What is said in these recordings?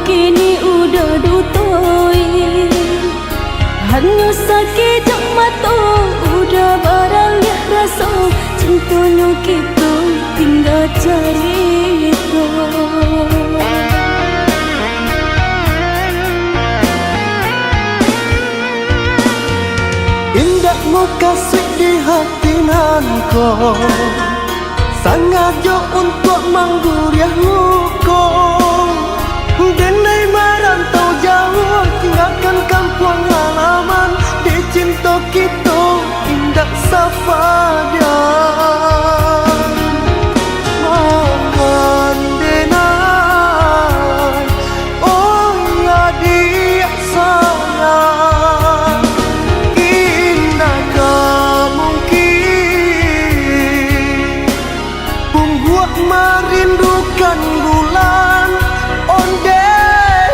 kini udah dutoi. Hanya sakit jok mata udah baralih rasa. Cintanya kita tinggal cerita. Indah mau kasih di hati nanko, sangat jo untuk mengguriah luko. Denai merantau jauh, tinggalkan kampung halaman. Di cinta kita indah safada. Makan denai, oh ya dia sayang. Indah mungkin membuat merindukan bulan onde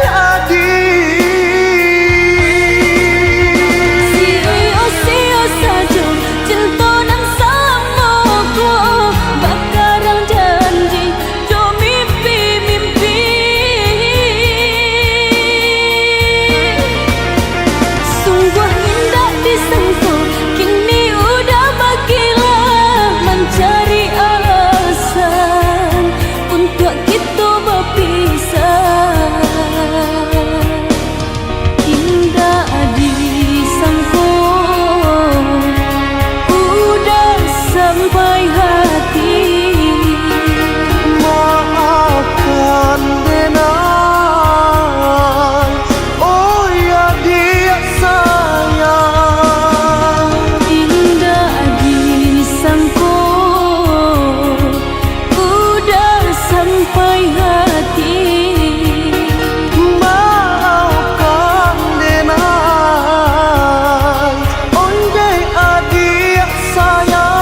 adi. Sio saja cinta nang sama ku. Bakarang janji jo mimpi-mimpi. Sungguh indah disangka kini udah bagilah mencari alasan untuk kita berpisah. Indah disangka udah sampai hati. Maafkan denai, oh ya dia sayang. Indah disangka udah sampai hati. Maafkan denai, onde adia sayang.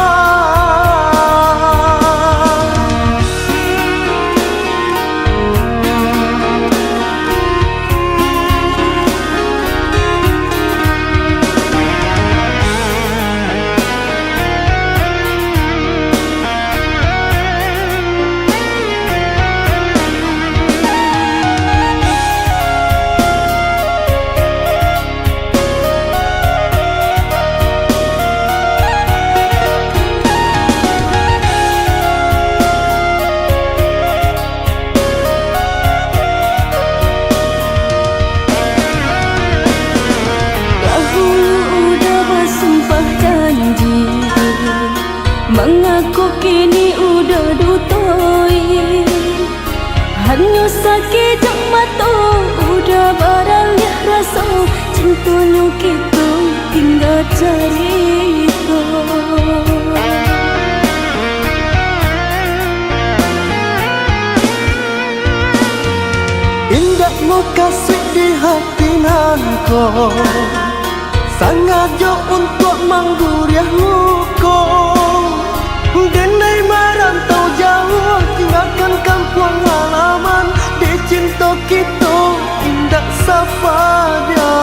Mengaku kini udah dutoi. Hanya sakit jok mata udah baralih rasa. Cintanya kita tinggal cerita. Indah mau kasih di hati nanko, sangat jo untuk mengguriah luko. Denai merantau jauh, tinggalkan kampung halaman. Di cinta kita indah safada.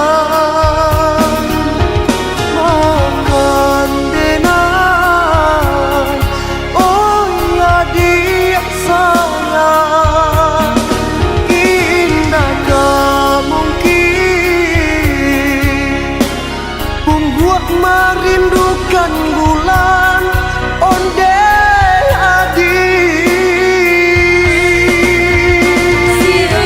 Makan denai, oh ya dia sayang. Indah mungkin membuat merindukan bulan onde adi. Sio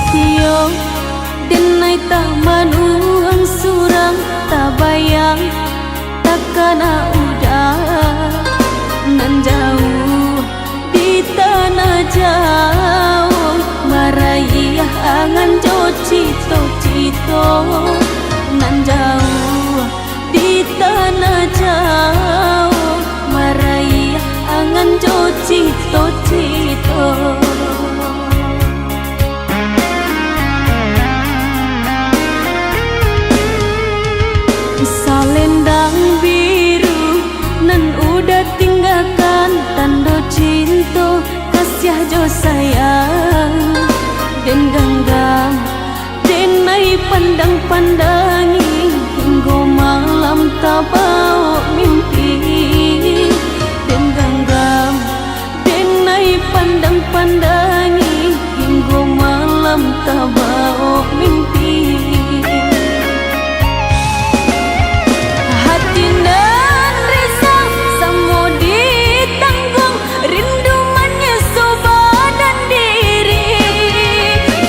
Satyo denai tak manuang surang tak bayang takana udah nan jauh di tanah jauh maraih angan jo cito nan jauh di tanah jauh maraih angan jo cito salendang biru nan udah tinggalkan tanda cinta kasih jo sayang dan genggam denai pandang-pandangi hingga malam tak bau mimpi dan genggam denai pandang-pandangi hingga malam tak bau mimpi. Hati nan risau semua ditanggung rindu menyusu badan diri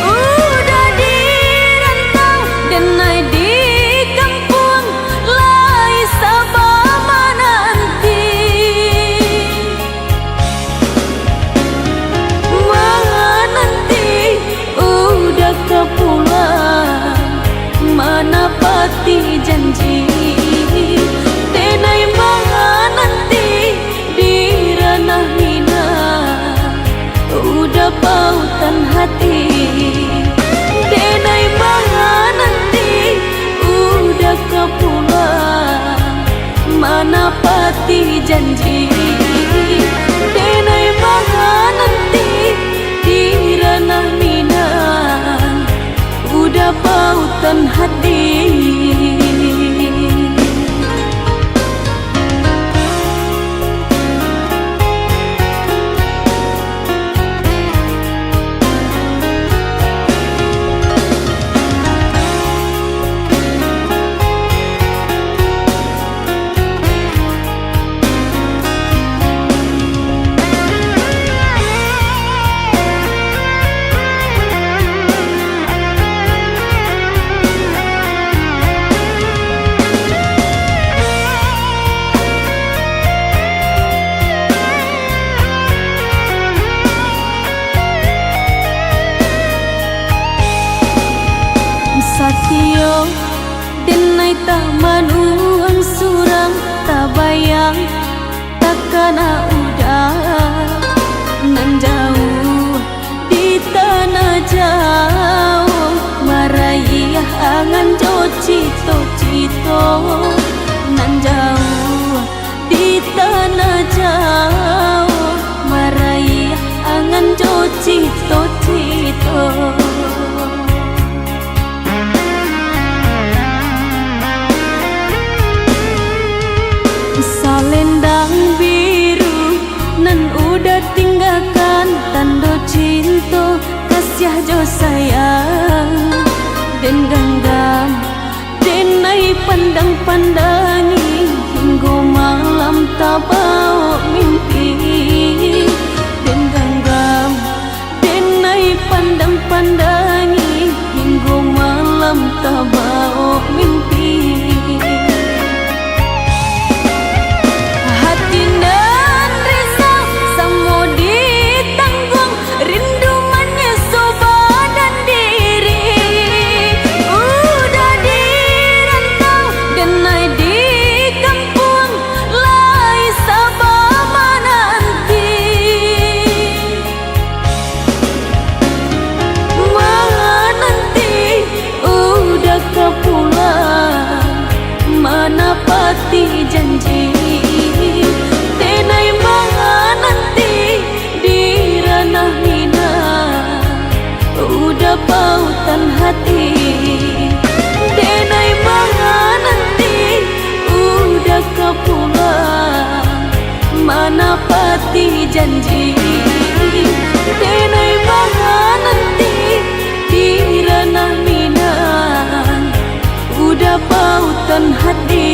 udah dirantau dan naik di kampung lai sabama nanti nanti udah kepulang mana pati janji denai nanti di ranah mina udah pautan hati denai nanti udah kepulang mana pati janji denai nanti di ranah mina udah pautan hati. Satyo denai tak manuang surang tak bayang takana udah nan jauh di tanah jauh maraih angan jo cito nan jauh di tanah jauh maraih angan jo cito salendang biru nan udah tinggalkan tanda cinta kasih jo sayang dan genggam denai pandang-pandangi hingga malam tak bau mimpi dan genggam denai pandang-pandangi hingga malam tak bau mimpi. Hati nan risau semua ditanggung rindu menyusu badan diri udah dirantau dan naik di kampung lai sabama nanti nanti udah kepulang mana pati janji denai nanti di ranah mina udah pautan hati denai nanti udah kepulang mana pati janji denai nanti di ranah mina udah pautan hati.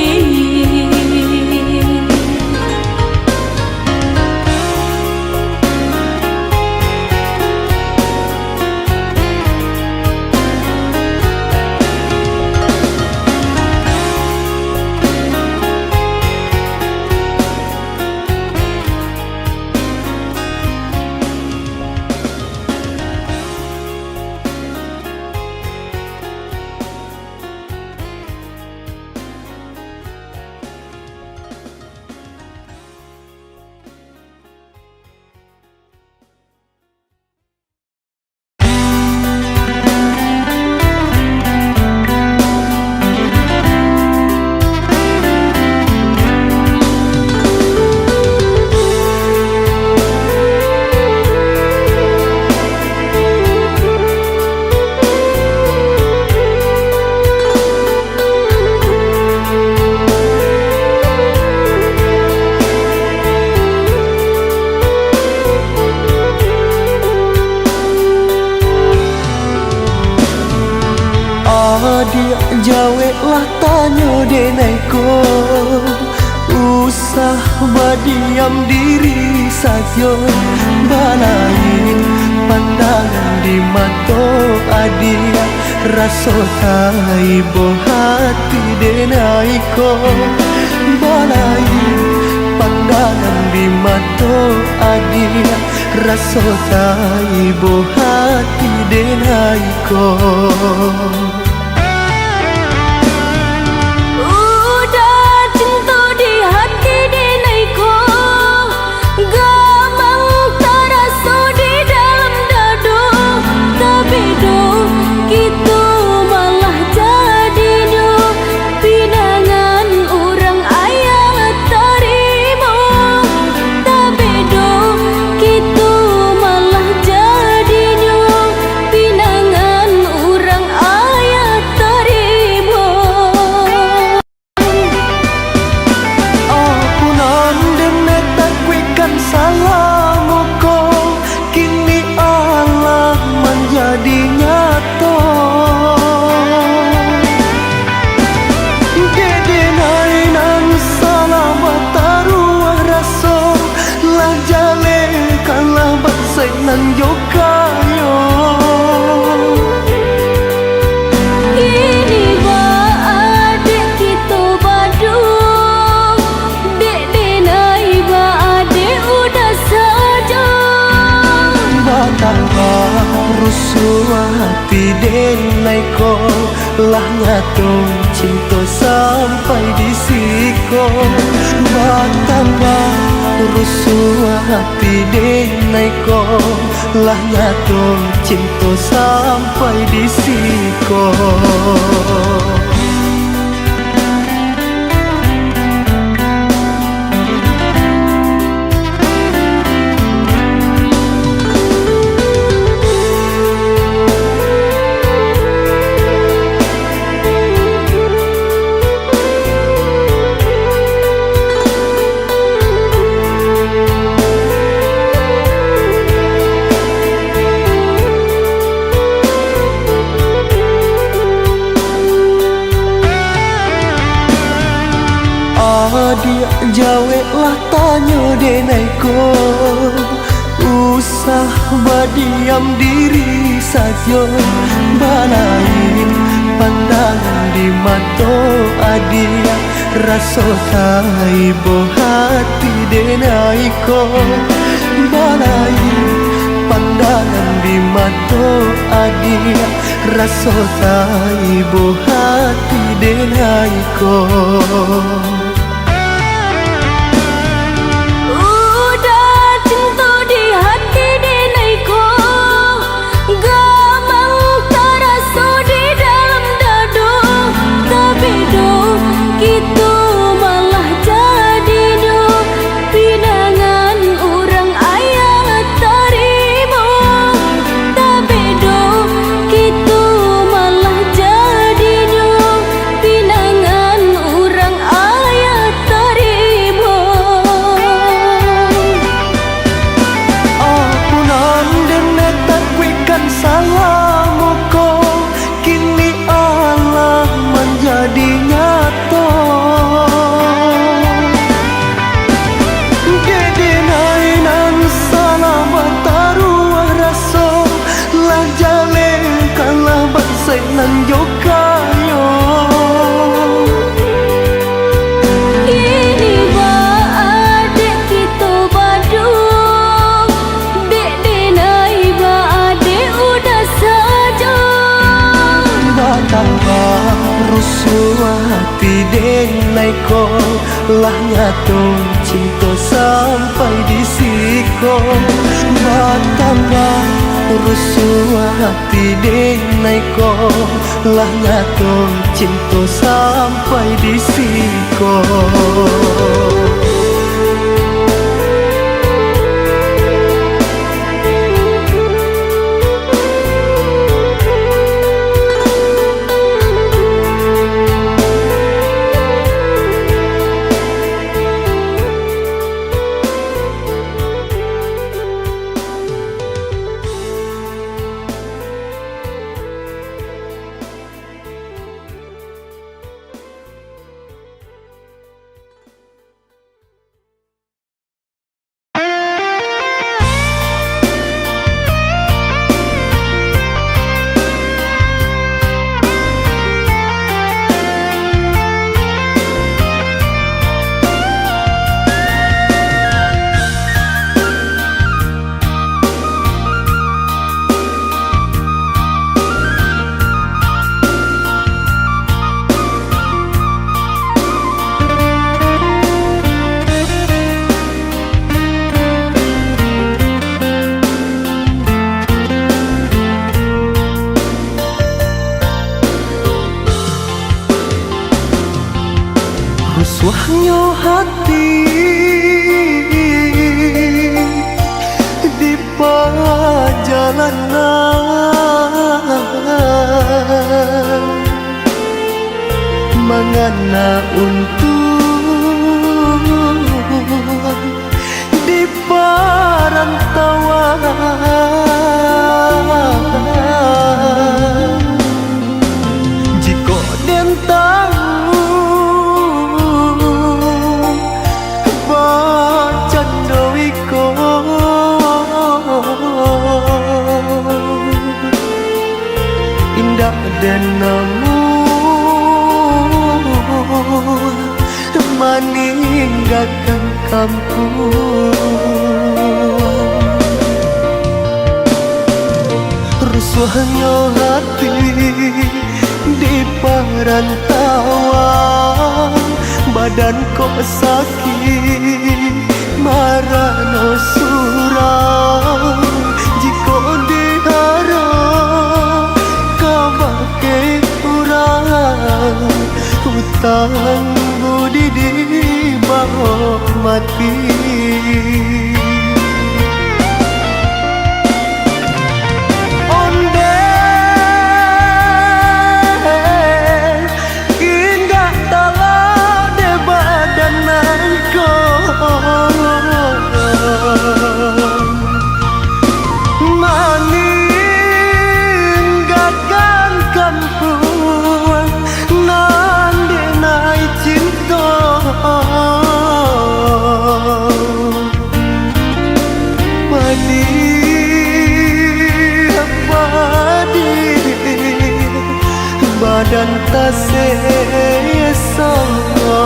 Adik jawe lah tanya denai ko, usah berdiam diri saja. Balain pandangan di mata adik, rasa taibo hati denai ko. Balain pandangan di mata adik, rasa taibo hati denai ko. Nan yo kayo ini ba adik kita badung, dek denai ba adik udah saja. Batang rusuh hati denai ko, lah ngatung cinta sampai di siko. Batang rusuh hati denai ko, lah ngatung cinta sampai di siko. Adik jawe lah tanya denai ko, usah berdiam diri saja. Balain pandangan di mata adik, rasa taibo hati denai ko. Balain pandangan di mata adik, rasa taibo hati denai ko. Nan yo kayo ini ba adik kita badung, dek denai ba adik udah saja. Batang rusuh hati denai ko, lah ngatung cinta sampai di siko. Batang rusuh hati denai ko, lah ngatung cinta sampai di siko. Rusuhnya hati di perjalanan, mengena untuk di perantauan. Jika den tahu bacan dowiko indah dan namun meninggalkan kampung. Rusuhnya hati di perantauan, badan kok sakit marano surau. Jika diharap kau pakai urang, hutang budi di bawah mati. Meninggalkan kampung nan denai cinta, badan tak sesama.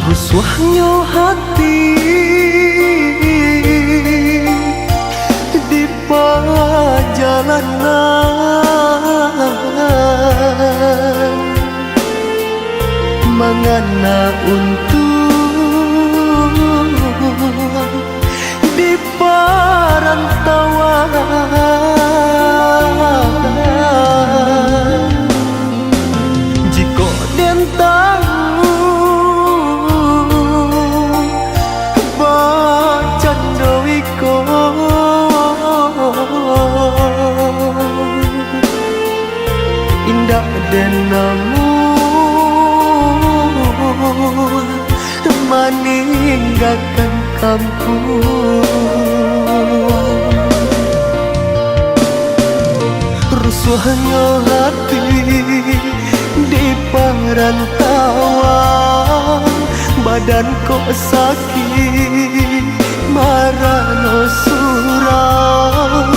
Rusuhnya hati di perjalanan, mengena untuk di perantauan. Jika den tahu bacan dowiko indah dan namun meninggalkan kampung. Rusuhnya hati di perantauan, badan kok sakit marano surau.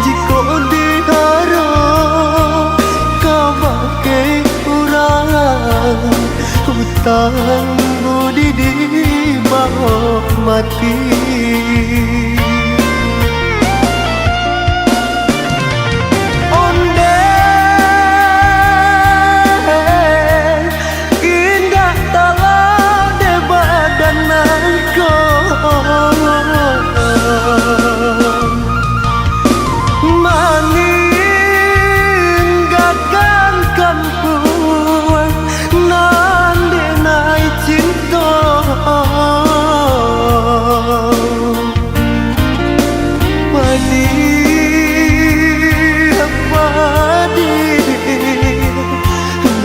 Jika diharap kau pakai urang, hutang budi di bawah mati. Meninggalkan kampung nan denai cinta,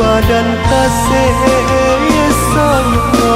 badan tak sesama.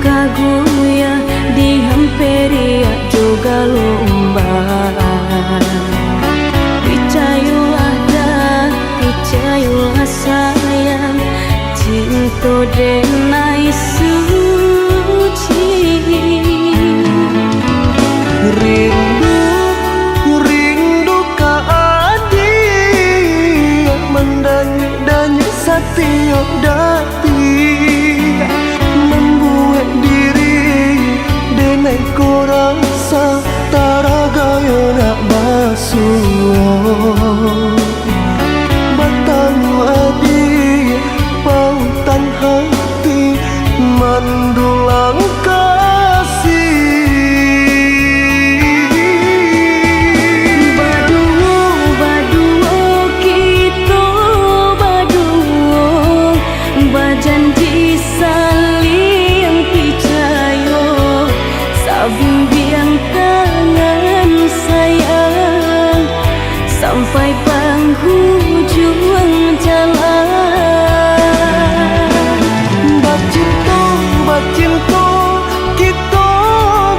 kaguya di hampiri juga lomba. Percayalah dah, percayalah sayang, cinta denai suci. Rindu ka adik, mendanyi setiap detik, membuat diri denai ko rasa taragaya nak basuh. Batang adik, pautan hati, mendulang kasih. Janji saling percaya, bimbing tangan sayang sampai penghujung jalan. Bacinta, kita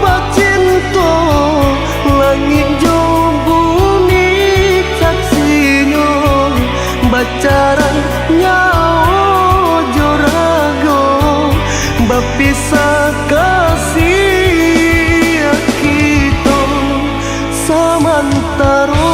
bacinta, langit jauh bumi saksinya, bacaran nyawa jorago, bapisah kasih kita samantara.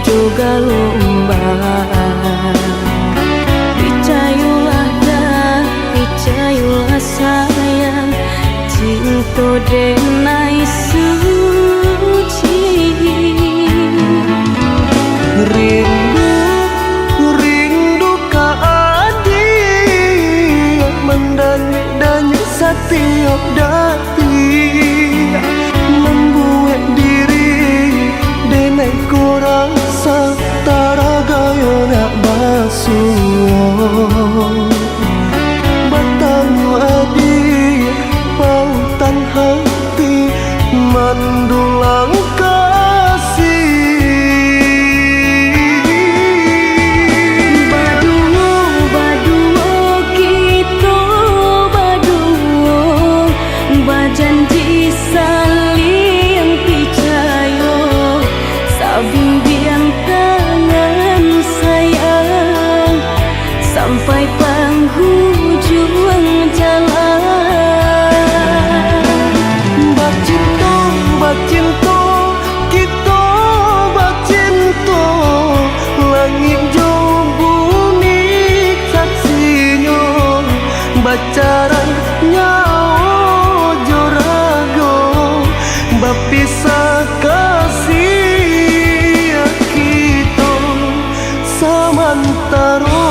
Juga lomba. Percayalah dah, percayalah sayang, cinta denai suci. Rindu ka adik, mendanyi setiap detik, membuat diri denai ko rasa taragaya nak basuh. Batang adik, pautan hati, mendulang kasih. Janji saling percaya, bimbing tangan sayang sampai penghujung jalan. Bacinta, kita bacinta, langit jauh bumi saksinya, bacaran nyawa jorago, bapisah kasih kita samantara.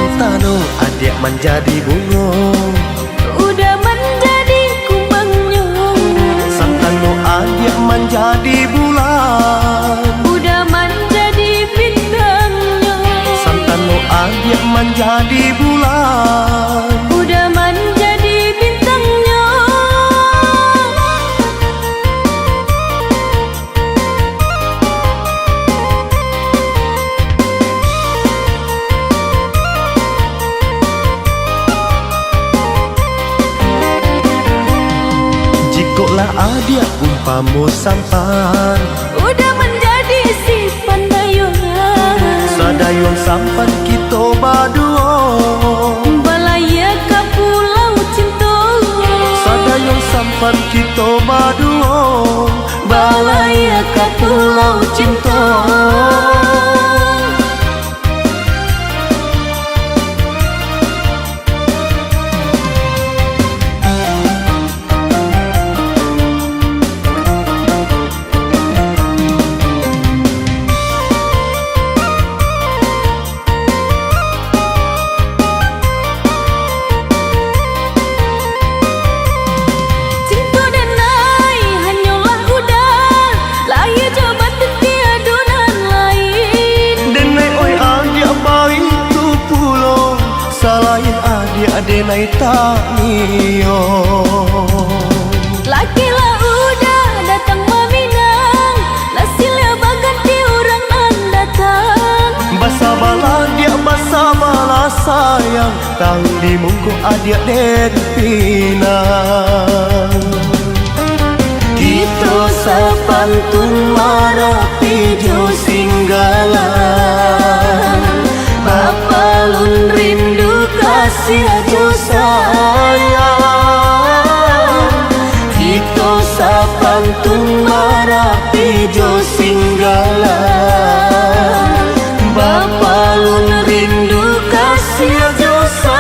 Santano adik menjadi bunga, udah menjadi kumbangnya. Santano adik menjadi bulan, udah menjadi bintangnya. Santano adik menjadi bulan, udah menjadi bintangnya. Jikolah adik umpamu sampan, udah menjadi si pandayungan. sadayung sampan kita berdua, Balaya ke pulau cinta. sadayung sampan kita berdua, Balaya ke pulau cinta. adenai tak nio. Lakilah udah datang meminang, nasilnya baganti orang nan datang. Basa bala dia basa bala sayang, tang di mungku adik den pinang. Kita sepantun marapi jo singgala, Bapalun rindu kasih ajo sayang. kita sepantun marapi jo singgala, Bapalun rindu kasih ajo sayang.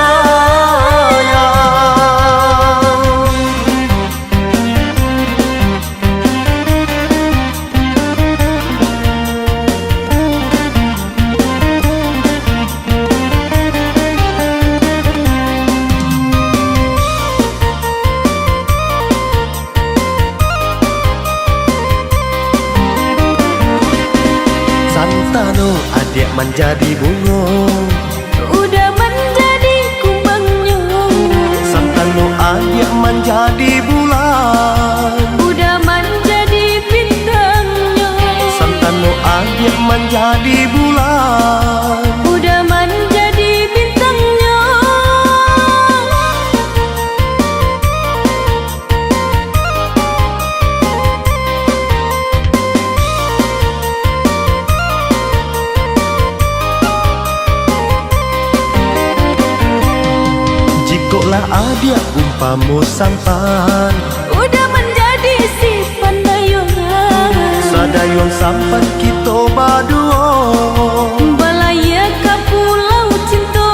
Santano adik menjadi bunga, Udah menjadi kumbangnya. Santano adik menjadi bulan, Udah menjadi bintangnya. Santano adik menjadi bulan, Udah menjadi bintangnya. jikolah adik umpamu sampan, Udah menjadi si pandayungan. sadayung sampan kita berdua, Balaya ke pulau cinta.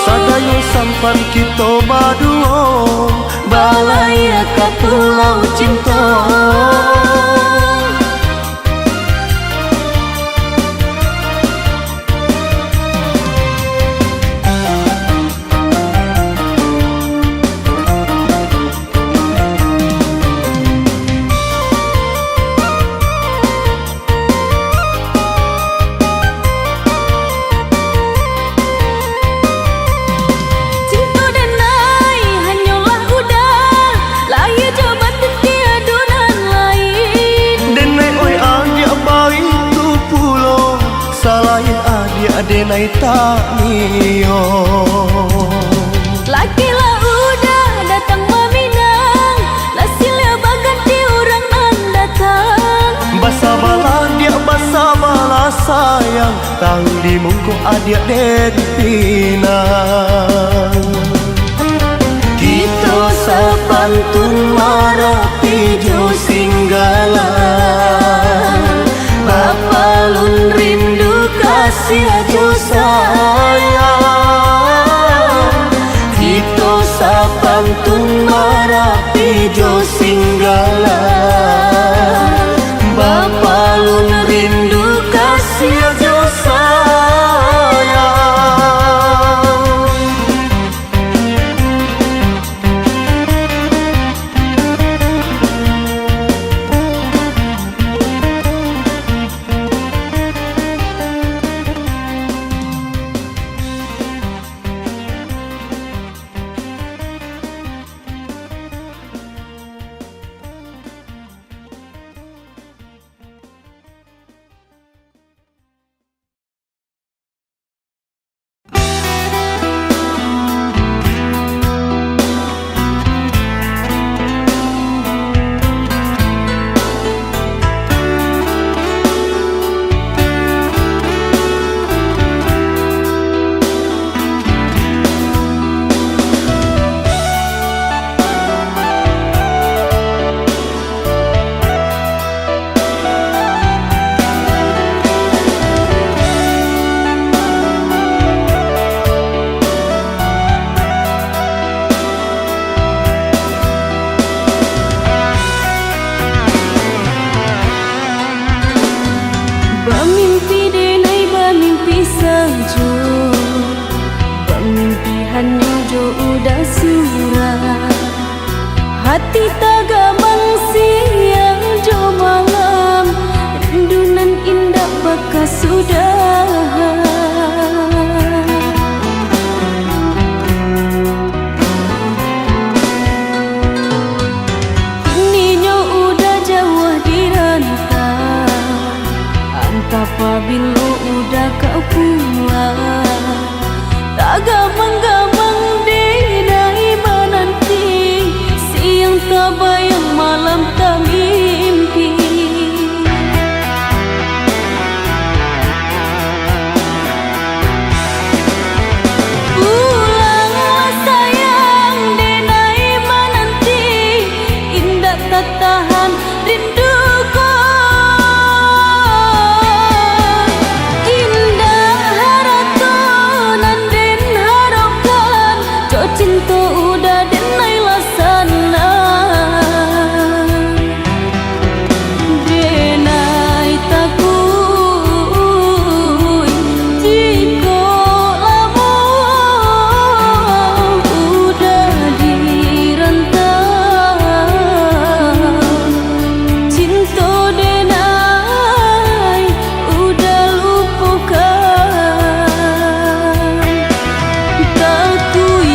sadayung sampan kita berdua, Balaya ke pulau cinta. Cinta dan naik hanyalah udah, lahir jabat tiada dan lain. denai oi adik baik tu pulau, salahin adik adenai tak nio. Lakilah udah datang meminang, nasilnya baganti orang nan datang. Basa bala dia basa bala sayang, tang di mungku adik den pinang. Kita sepantun marapi jo singgala, Bapalun rindu kasih ajo sayang. kita sepantun marapi jo singgala, Bapalun rindu kasih ajo sayang. hanya jo udah surah hati tagamang siang jo malam rindunan indah bekas sudah kini nyo udah jauh di rantau apabila udah kau pulang tak gamang-gamang dinai menanti siang tak bayang malam tak mimpi pulang sayang dinai menanti indah tak tahan rinduku cinta udah denai lasana denai takui jika lama udah dirantau cinta denai udah lupakan takui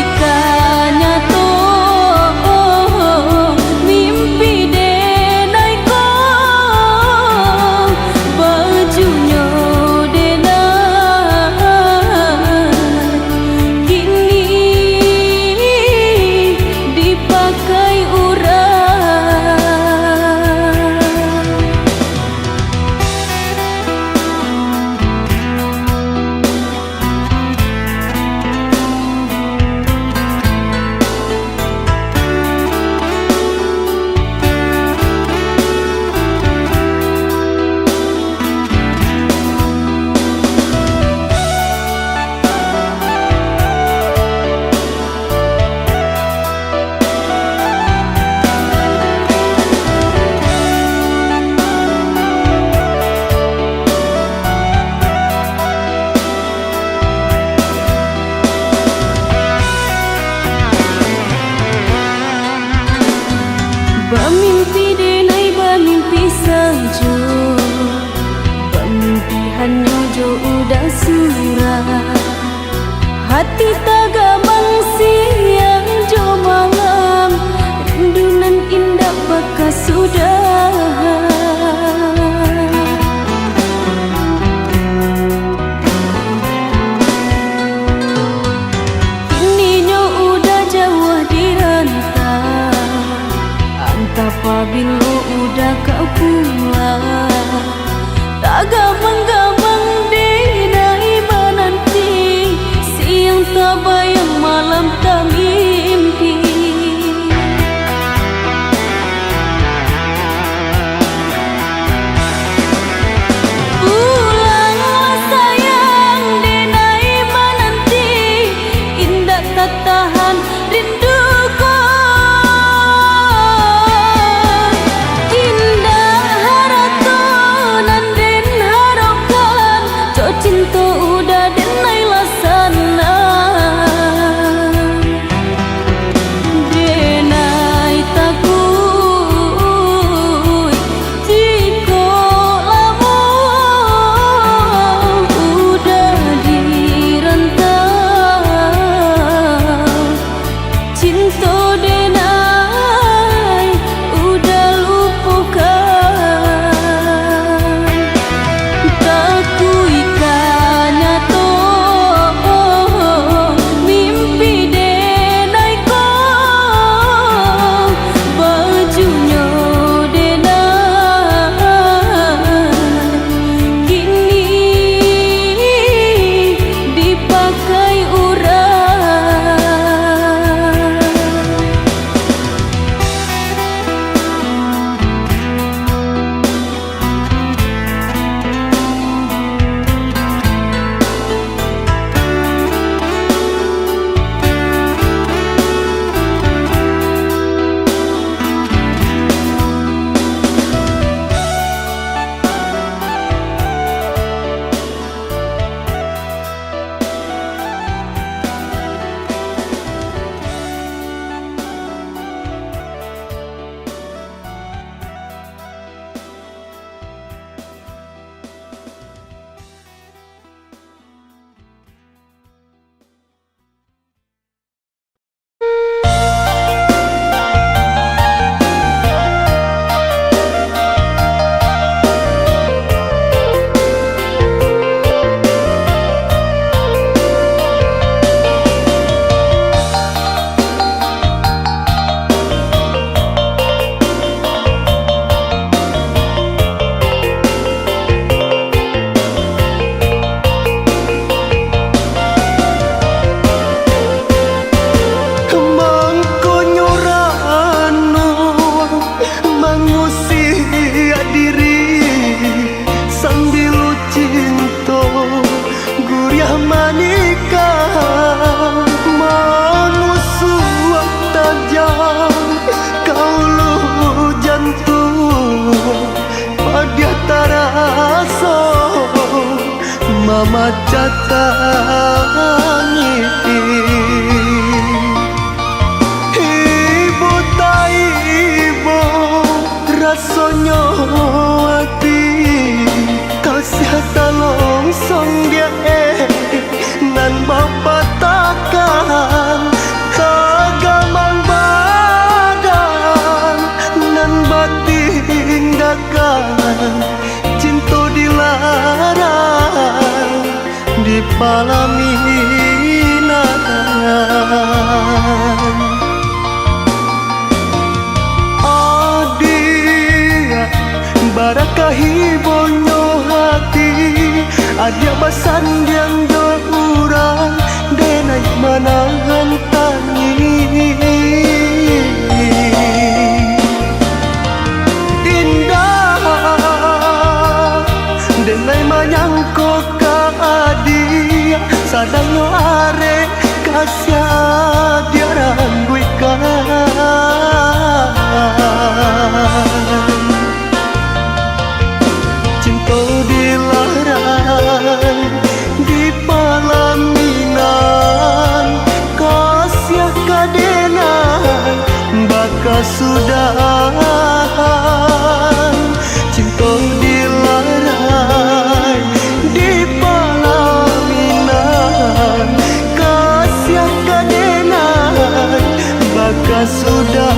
bermimpi denai bermimpi saja bermimpi hanya jo udah surah hati tagamang siang jo malam rindunan indah bekas sudah kini nyo udah jauh di rantau apabila udah kau pulang tak gamang-gamang dinai menanti siang tak bayang malam tak mimpi pulang sayang dinai menanti indah tak tahan rinduku cinta udah denai lasana sudah.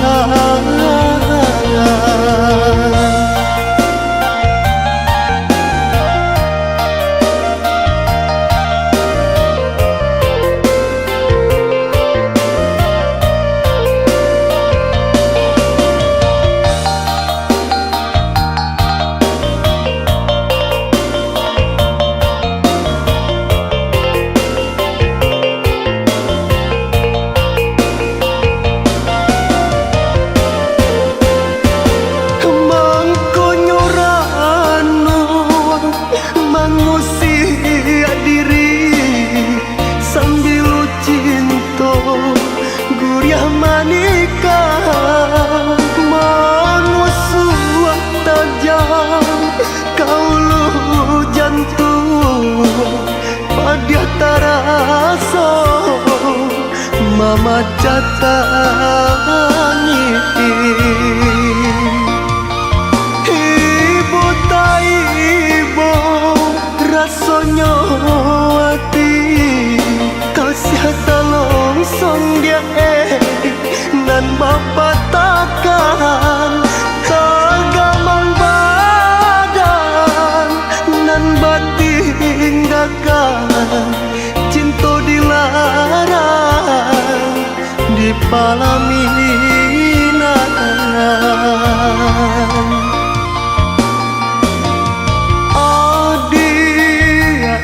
Mama catangi ibu tak ibu rasanya hati kasih tolong song dia dan bapak takkan tagamang badan dan batin gagah cinta dilarang di palaminan. Adia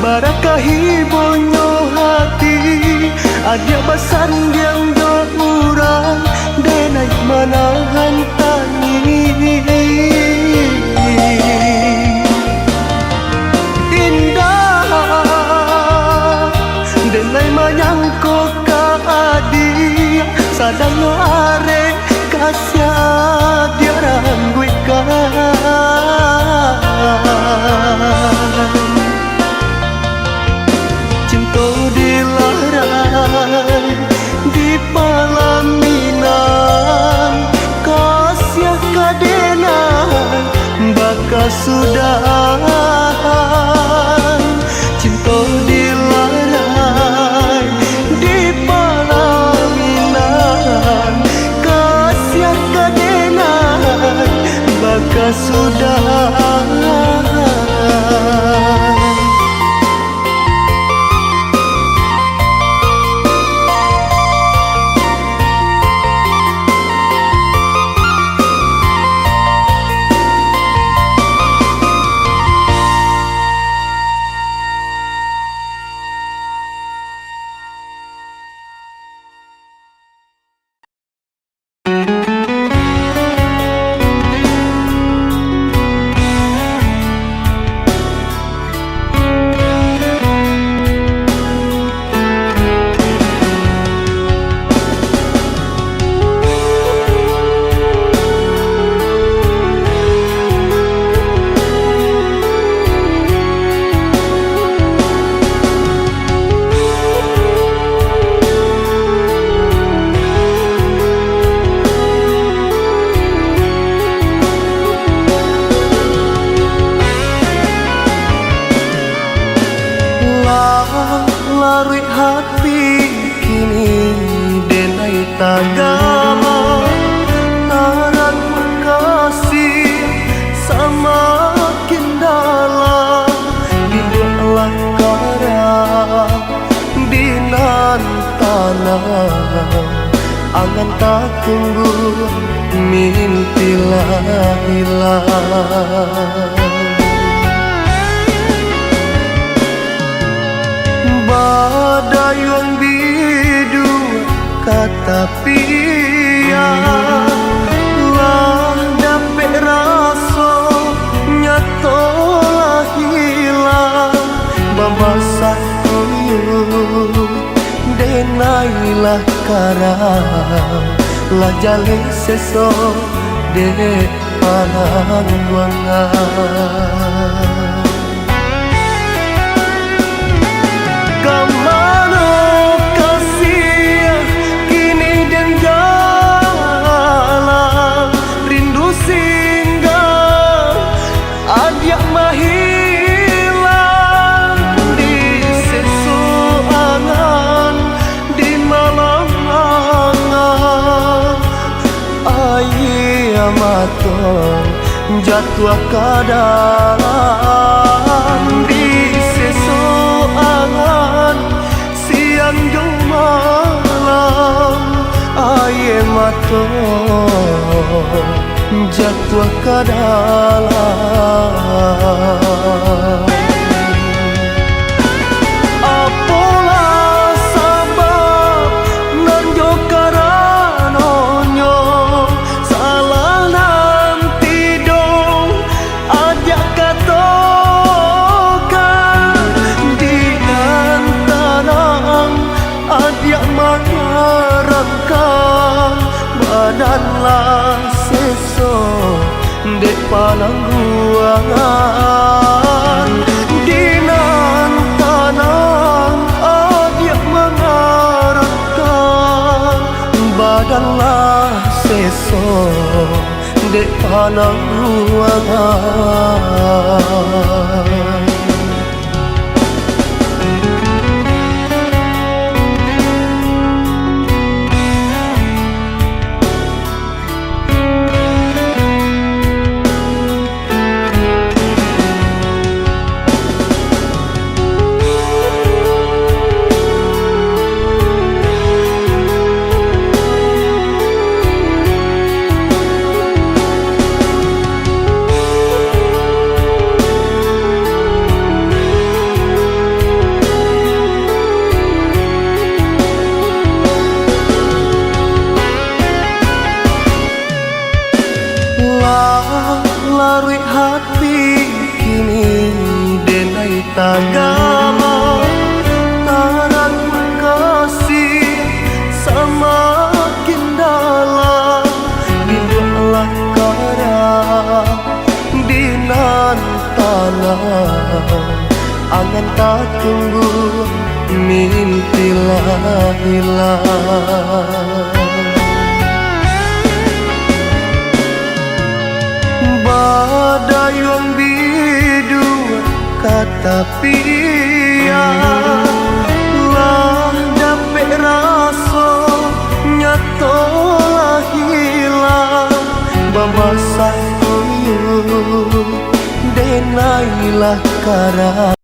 barakahi bonyo hati adia basan yang dorang denai manahan tangis indah denai manyangko dia sadang are kasya dia rangguikan cinta dilarang di palaminan kasya kadena bakal sudah cinta dilarang di palaminan kasih kadena bakal sudah. Lari hati kini denai tagama taran makasih samakin dalam dibuatlah karang dinan tanah angan tak tunggu mimpilah hilang. Badai yang bidu kata pia lah dapet rasa nyato lah hilang babasah tuyul denailah karang lah jale seso de palang guangan. Kamano kasih kini dan jalan rindu singgah adia mahilang di sesuangan di malam angan maton jatuh ke dalam di sesoangan siang jo malam aye maton jatuh ke dalam. Apalah sebab nan jo karanonyo salah nanti dong ajak katokan di tanang ajak mengarangkan badanlah seso dek panangguangan dinan tanang adik mengarahkan badanlah seso dek panangguangan. Lari hati kini denai tagama taran kasih semakin dalam bimbanglah kara dinan tanah angan tak tunggu mimpilah hilang. Badai yang bidu kata pia lah dapet raso nyato lah hilang babasah kuyu denailah kara